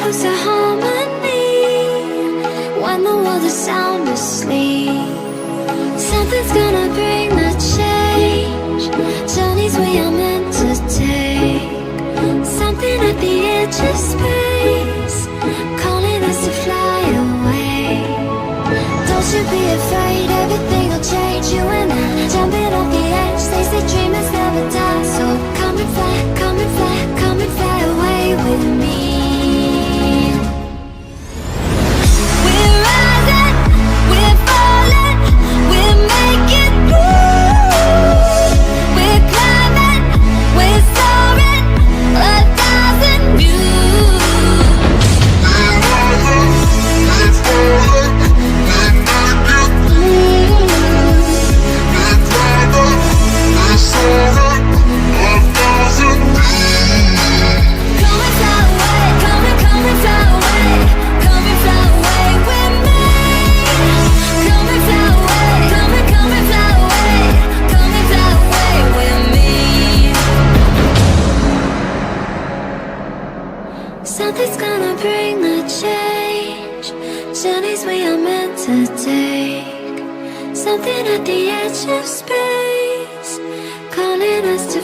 close to harmony when the world is sound asleep. Something's gonna bring the change, journeys we are meant to take. Something at the edge of space, calling us to fly away. Don't you be afraid, everything will change. You and I, jumping off the edge. They say dreamers never die, so come and fly, come and fly, come and fly away with me. We're rising, we're falling, we're making moves. We're climbing, we're soaring, 1,000 views. We're rising, we're falling, we're making moves. We're climbing, we're soaring, 1,000 views. Come and fly away, come and fly away, come and fly away with me. Come and fly away, come and fly away, come and fly away with me. Something's gonna bring the change, journeys we are meant to take. Something at the edge of space, calling us to